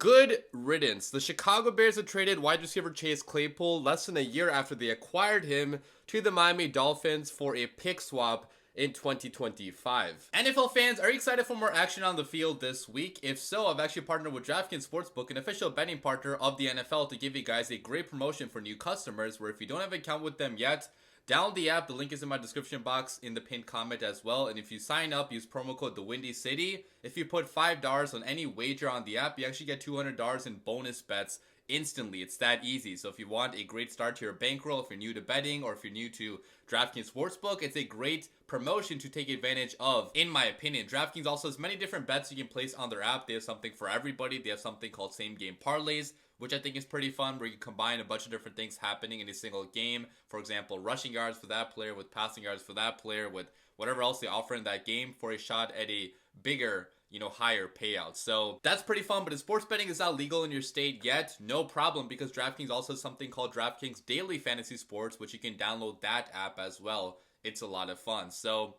Good riddance. The Chicago Bears have traded wide receiver Chase Claypool less than a year after they acquired him to the Miami Dolphins for a pick swap in 2025. NFL fans, are you excited for more action on the field this week? If so, I've actually partnered with DraftKings Sportsbook, an official betting partner of the NFL, to give you guys a great promotion for new customers where if you don't have an account with them yet, download the app. The link is in my description box in the pinned comment as well. And if you sign up, use promo code DaWindyCity. If you put $5 on any wager on the app, you actually get $200 in bonus bets instantly. It's that easy. So if you want a great start to your bankroll, if you're new to betting or if you're new to DraftKings Sportsbook, it's a great promotion to take advantage of, in my opinion. DraftKings also has many different bets you can place on their app. They have something for everybody. They have something called same game parlays, which I think is pretty fun, where you combine a bunch of different things happening in a single game. For example, rushing yards for that player with passing yards for that player with whatever else they offer in that game for a shot at a bigger, higher payout. So that's pretty fun, but if sports betting is not legal in your state yet, no problem, because DraftKings also has something called DraftKings Daily Fantasy Sports, which you can download that app as well. It's a lot of fun. So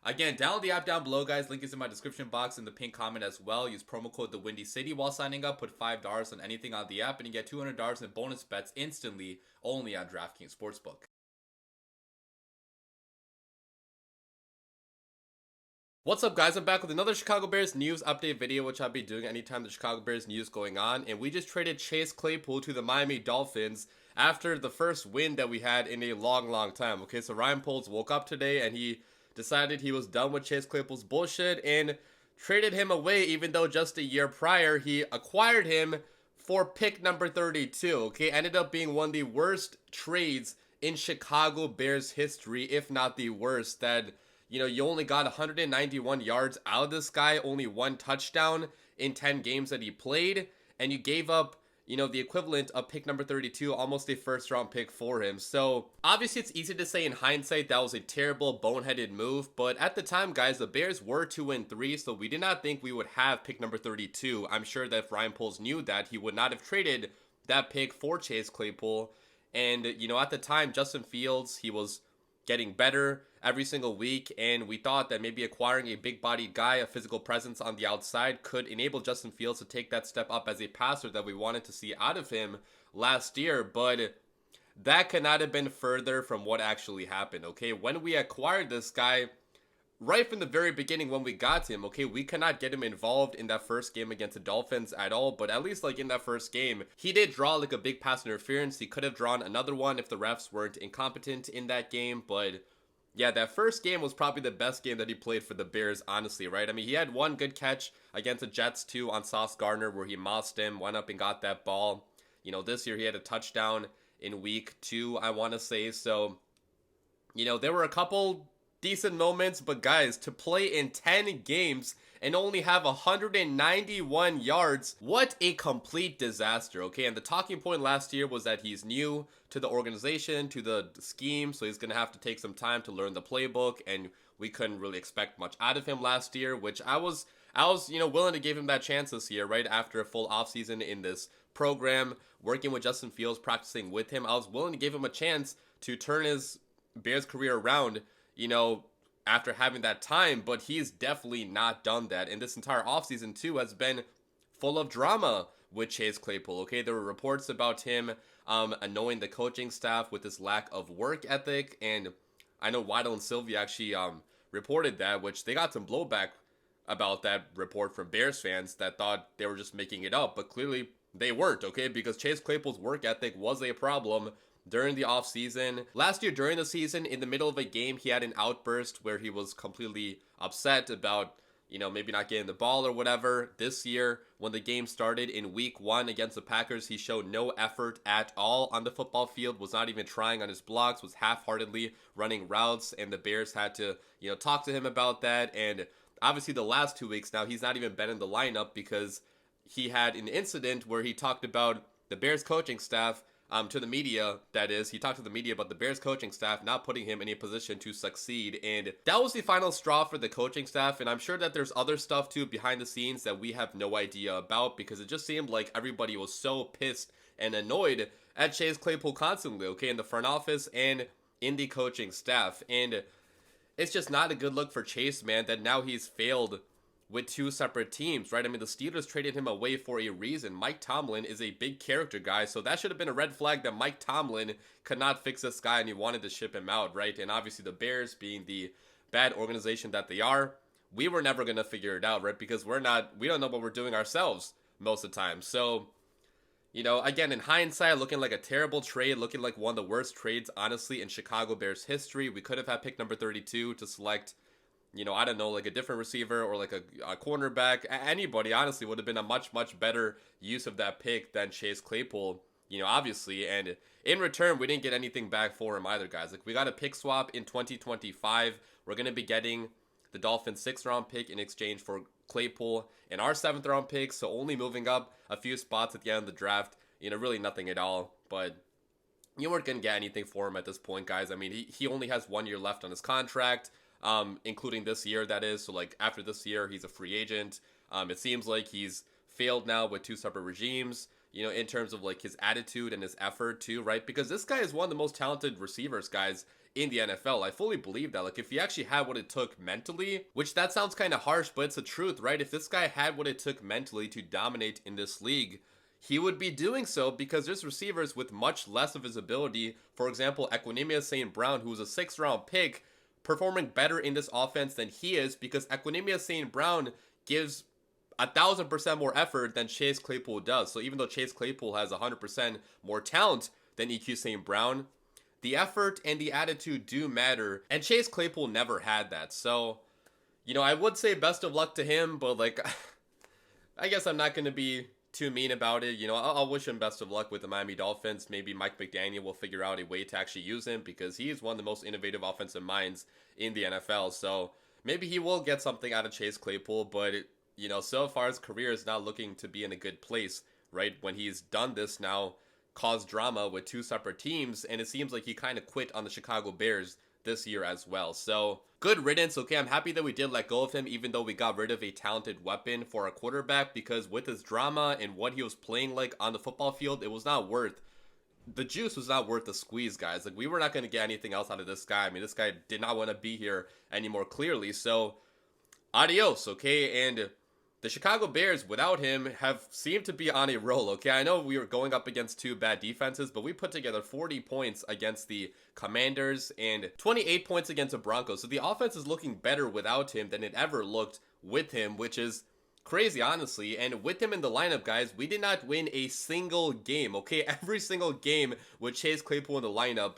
again, download the app down below, guys. Link is in my description box in the pinned comment as well. Use promo code DaWindyCity while signing up. Put $5 on anything on the app, and you get $200 in bonus bets instantly, only on DraftKings Sportsbook. What's up, guys? I'm back with another Chicago Bears news update video, which I'll be doing anytime the Chicago Bears news going on. And we just traded Chase Claypool to the Miami Dolphins after the first win that we had in a long time. Okay, so Ryan Poles woke up today and he decided he was done with Chase Claypool's bullshit and traded him away, even though just a year prior he acquired him for pick number 32. Okay, ended up being one of the worst trades in Chicago Bears history, if not the worst. That you only got 191 yards out of this guy, only one touchdown in 10 games that he played, and you gave up the equivalent of pick number 32, almost a first round pick for him. So obviously it's easy to say in hindsight that was a terrible boneheaded move, but at the time, guys, the Bears were 2-3, so we did not think we would have pick number 32. I'm sure that if Ryan Poles knew that, he would not have traded that pick for Chase Claypool. And at the time, Justin Fields, he was getting better every single week, and we thought that maybe acquiring a big-bodied guy, a physical presence on the outside, could enable Justin Fields to take that step up as a passer that we wanted to see out of him last year. But that could not have been further from what actually happened. Okay, when we acquired this guy, right from the very beginning when we got him, okay, we could not get him involved in that first game against the Dolphins at all. But at least in that first game, he did draw a big pass interference. He could have drawn another one if the refs weren't incompetent in that game. But yeah, that first game was probably the best game that he played for the Bears, honestly, right? I mean, he had one good catch against the Jets too on Sauce Gardner, where he mossed him, went up and got that ball. This year he had a touchdown in week 2, I want to say. So there were a couple decent moments, but guys, to play in 10 games and only have 191 yards, what a complete disaster. Okay, and the talking point last year was that he's new to the organization, to the scheme, so he's gonna have to take some time to learn the playbook, and we couldn't really expect much out of him last year, which I was willing to give him that chance this year, right after a full offseason in this program, working with Justin Fields, practicing with him. I was willing to give him a chance to turn his Bears career around, after having that time, but he's definitely not done that. And this entire offseason too has been full of drama with Chase Claypool. Okay, there were reports about him annoying the coaching staff with his lack of work ethic, and I know Waddle and Sylvia actually reported that, which they got some blowback about that report from Bears fans that thought they were just making it up, but clearly they weren't, okay, because Chase Claypool's work ethic was a problem during the offseason. Last year during the season, in the middle of a game, he had an outburst where he was completely upset about, maybe not getting the ball or whatever. This year, when the game started in week 1 against the Packers, he showed no effort at all on the football field, was not even trying on his blocks, was half-heartedly running routes, and the Bears had to, talk to him about that. And obviously the last 2 weeks now, he's not even been in the lineup because he had an incident where he talked about the Bears coaching staff to the media. That is, he talked to the media about the Bears coaching staff not putting him in a position to succeed, and that was the final straw for the coaching staff. And I'm sure that there's other stuff too behind the scenes that we have no idea about, because it just seemed like everybody was so pissed and annoyed at Chase Claypool constantly, okay, in the front office and in the coaching staff. And it's just not a good look for Chase, man, that now he's failed with two separate teams, right? I mean, the Steelers traded him away for a reason. Mike Tomlin is a big character guy, so that should have been a red flag that Mike Tomlin could not fix this guy and he wanted to ship him out, right? And obviously the Bears, being the bad organization that they are, we were never going to figure it out, right? Because we don't know what we're doing ourselves most of the time. So, again, in hindsight, looking like a terrible trade, looking like one of the worst trades, honestly, in Chicago Bears history. We could have had pick number 32 to select, I don't know, like a different receiver or like a cornerback. Anybody, honestly, would have been a much, much better use of that pick than Chase Claypool, obviously. And in return, we didn't get anything back for him either, guys. Like, we got a pick swap in 2025. We're going to be getting the Dolphins' 6th round pick in exchange for Claypool and our 7th round pick. So only moving up a few spots at the end of the draft, really nothing at all. But you weren't going to get anything for him at this point, guys. I mean, he only has 1 year left on his contract. Including this year, that is. So, like, after this year, he's a free agent. It seems like he's failed now with 2 separate regimes, in terms of, like, his attitude and his effort, too, right? Because this guy is one of the most talented receivers, guys, in the NFL. I fully believe that. Like, if he actually had what it took mentally, which that sounds kind of harsh, but it's the truth, right? If this guy had what it took mentally to dominate in this league, he would be doing so because there's receivers with much less of his ability. For example, Equanimeous St. Brown, who was a 6th round pick, performing better in this offense than he is because Equanimeous St. Brown gives 1,000% more effort than Chase Claypool does. So even though Chase Claypool has 100% more talent than EQ St. Brown, the effort and the attitude do matter. And Chase Claypool never had that. So, I would say best of luck to him, but like, I guess I'm not going to be too mean about it. I'll wish him best of luck with the Miami Dolphins. Maybe Mike McDaniel will figure out a way to actually use him because he is one of the most innovative offensive minds in the NFL. So maybe he will get something out of Chase Claypool, but so far his career is not looking to be in a good place, right? When he's done this now, caused drama with 2 separate teams, and it seems like he kind of quit on the Chicago Bears this year as well. So good riddance. Okay, I'm happy that we did let go of him, even though we got rid of a talented weapon for a quarterback, because with his drama and what he was playing like on the football field, the juice was not worth the squeeze, guys. Like, we were not going to get anything else out of this guy. I mean, this guy did not want to be here anymore, clearly. So adios, okay? And the Chicago Bears, without him, have seemed to be on a roll, okay? I know we were going up against 2 bad defenses, but we put together 40 points against the Commanders and 28 points against the Broncos. So the offense is looking better without him than it ever looked with him, which is crazy, honestly. And with him in the lineup, guys, we did not win a single game, okay? Every single game with Chase Claypool in the lineup,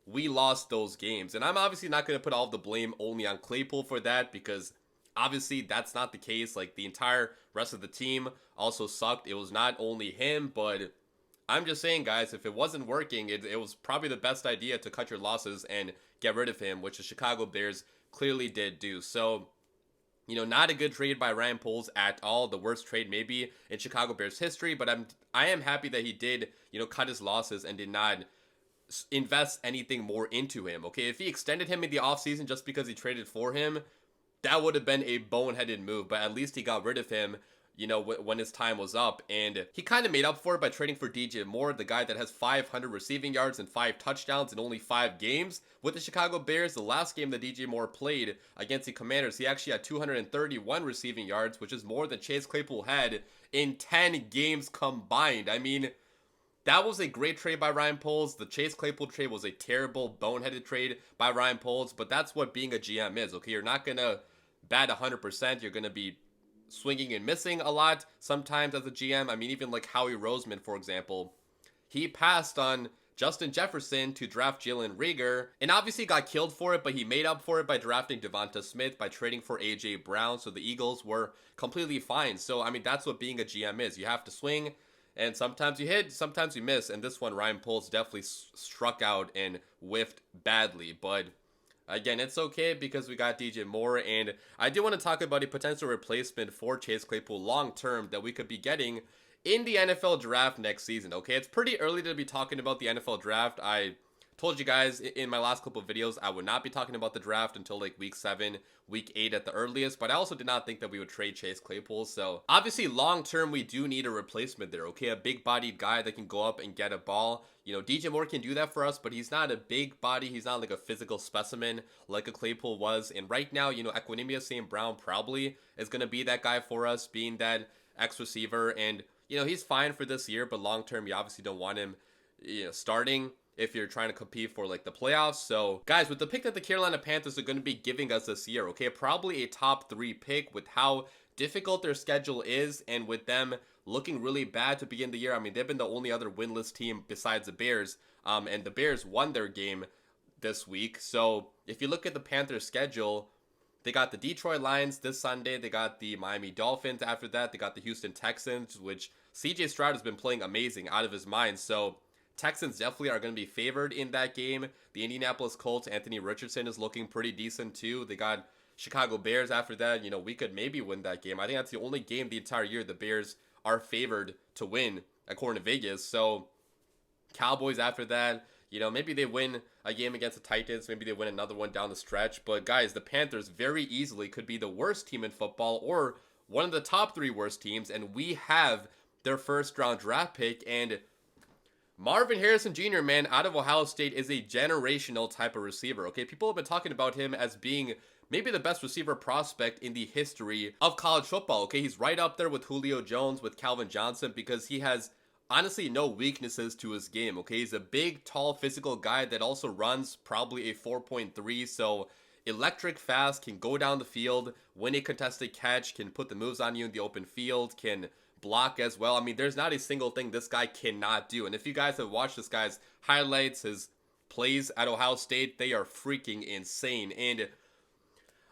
we lost those games. And I'm obviously not going to put all of the blame only on Claypool for that, because obviously that's not the case. Like, the entire rest of the team also sucked. It was not only him, but I'm just saying, guys, if it wasn't working, it was probably the best idea to cut your losses and get rid of him, which the Chicago Bears clearly did do. So, not a good trade by Ryan Poles at all. The worst trade maybe in Chicago Bears history, but I am happy that he did, cut his losses and did not invest anything more into him. Okay, if he extended him in the offseason just because he traded for him, that would have been a boneheaded move, but at least he got rid of him, when his time was up. And he kind of made up for it by trading for DJ Moore, the guy that has 500 receiving yards and 5 touchdowns in only 5 games with the Chicago Bears. The last game that DJ Moore played against the Commanders, he actually had 231 receiving yards, which is more than Chase Claypool had in 10 games combined. I mean, that was a great trade by Ryan Poles. The Chase Claypool trade was a terrible, boneheaded trade by Ryan Poles, but that's what being a GM is, okay? You're not going to bat 100%. You're going to be swinging and missing a lot sometimes as a GM. I mean, even like Howie Roseman, for example, he passed on Justin Jefferson to draft Jalen Reagor, and obviously got killed for it, but he made up for it by drafting Devonta Smith, by trading for A.J. Brown, so the Eagles were completely fine. So, I mean, that's what being a GM is. You have to swing, and sometimes you hit, sometimes you miss, and this one, Ryan Poles definitely struck out and whiffed badly, but again, it's okay because we got DJ Moore, and I do want to talk about a potential replacement for Chase Claypool long term that we could be getting in the NFL draft next season, okay? It's pretty early to be talking about the NFL draft. I told you guys in my last couple of videos, I would not be talking about the draft until like week 7, week 8 at the earliest, but I also did not think that we would trade Chase Claypool. So obviously long term, we do need a replacement there, okay? A big bodied guy that can go up and get a ball. You know, DJ Moore can do that for us, but he's not a big body. He's not like a physical specimen like a Claypool was. And right now, you know, Equanimeous St. Brown probably is going to be that guy for us, being that X receiver. And, you know, he's fine for this year, but long term, you obviously don't want him, you know, starting if you're trying to compete for like the playoffs. So guys, with the pick that the Carolina Panthers are going to be giving us this year, okay, probably a top 3 pick with how difficult their schedule is, and with them looking really bad to begin the year. I mean, they've been the only other winless team besides the Bears, and the Bears won their game this week. So if you look at the Panthers schedule, they got the Detroit Lions this Sunday, they got the Miami Dolphins after that, they got the Houston Texans, which CJ Stroud has been playing amazing out of his mind. So Texans definitely are going to be favored in that game. The Indianapolis Colts, Anthony Richardson is looking pretty decent too. They got Chicago Bears after that. You know, we could maybe win that game. I think that's the only game the entire year the Bears are favored to win according to Vegas. So Cowboys after that, you know, maybe they win a game against the Titans. Maybe they win another one down the stretch. But guys, the Panthers very easily could be the worst team in football or one of the top 3 worst teams. And we have their first round draft pick. And Marvin Harrison Jr., man, out of Ohio State is a generational type of receiver, okay? People have been talking about him as being maybe the best receiver prospect in the history of college football, okay? He's right up there with Julio Jones, with Calvin Johnson, because he has honestly no weaknesses to his game, okay? He's a big, tall, physical guy that also runs probably a 4.3, so electric fast, can go down the field, win a contested catch, can put the moves on you in the open field, can block as well. I mean, there's not a single thing this guy cannot do. And if you guys have watched this guy's highlights, his plays at Ohio State, they are freaking insane. And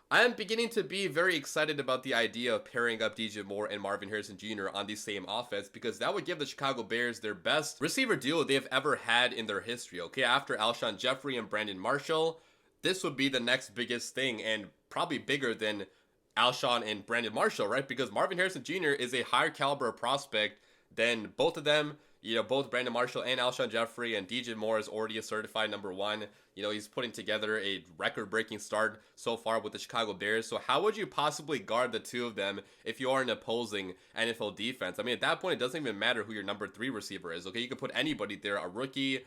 I am beginning to be very excited about the idea of pairing up DJ Moore and Marvin Harrison Jr. on the same offense, because that would give the Chicago Bears their best receiver duo they've ever had in their history, okay? After Alshon Jeffrey and Brandon Marshall, this would be the next biggest thing, and probably bigger than Alshon and Brandon Marshall, right? Because Marvin Harrison Jr. is a higher caliber prospect than both of them. You know, both Brandon Marshall and Alshon Jeffrey, and DJ Moore is already a certified number 1. You know, he's putting together a record-breaking start so far with the Chicago Bears. So how would you possibly guard the two of them if you are an opposing NFL defense? I mean, at that point, it doesn't even matter who your number 3 receiver is, okay? You could put anybody there, a rookie,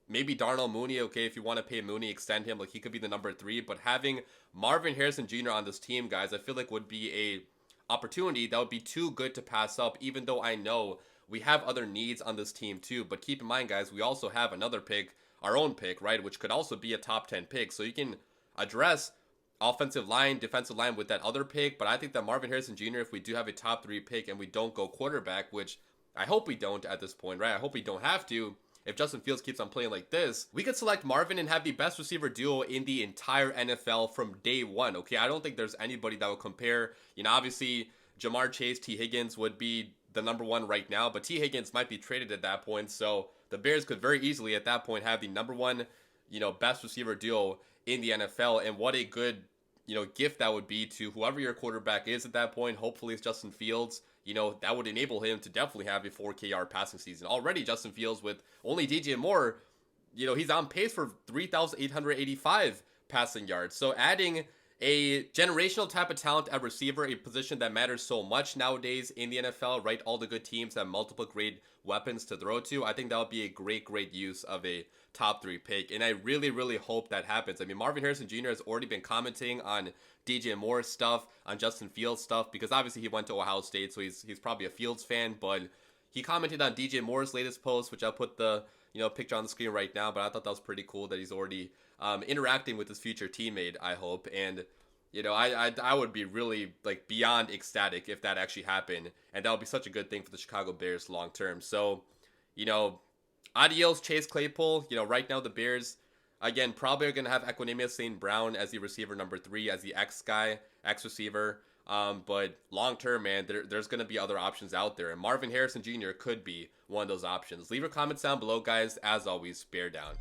maybe Darnell Mooney, okay? If you want to pay Mooney, extend him, like he could be the number 3. But having Marvin Harrison Jr. on this team, guys, I feel like would be a opportunity that would be too good to pass up, even though I know we have other needs on this team too. But keep in mind, guys, we also have another pick, our own pick, right, which could also be a top 10 pick. So you can address offensive line, defensive line with that other pick. But I think that Marvin Harrison Jr., if we do have a top 3 pick and we don't go quarterback, which I hope we don't at this point, right? I hope we don't have to. If Justin Fields keeps on playing like this, we could select Marvin and have the best receiver duo in the entire NFL from day one, okay? I don't think there's anybody that will compare. You know, obviously, Jamar Chase, T. Higgins would be the number 1 right now, but T. Higgins might be traded at that point, so the Bears could very easily at that point have the number 1, you know, best receiver duo in the NFL, and what a good, you know, gift that would be to whoever your quarterback is at that point. Hopefully it's Justin Fields. You know, that would enable him to definitely have a 4K yard passing season. Already Justin Fields, with only DJ Moore, you know, he's on pace for 3,885 passing yards. So adding a generational type of talent at receiver, a position that matters so much nowadays in the NFL, right? All the good teams have multiple great weapons to throw to. I think that would be a great use of a top 3 pick. And I really, really hope that happens. I mean, Marvin Harrison Jr. has already been commenting on DJ Moore stuff, on Justin Fields stuff, because obviously he went to Ohio State, so he's probably a Fields fan, but he commented on DJ Moore's latest post, which I'll put the, you know, picture on the screen right now, but I thought that was pretty cool that he's already interacting with his future teammate, I hope. And you know, I would be really, like, beyond ecstatic if that actually happened, and that would be such a good thing for the Chicago Bears long term. So, you know, adios Chase Claypool. You know, right now the Bears, again, probably are going to have Equanimeous St. Brown as the receiver number 3, as the X guy, X receiver. But long term, man, there's going to be other options out there, and Marvin Harrison Jr. could be one of those options. Leave your comments down below, guys. As always, bear down.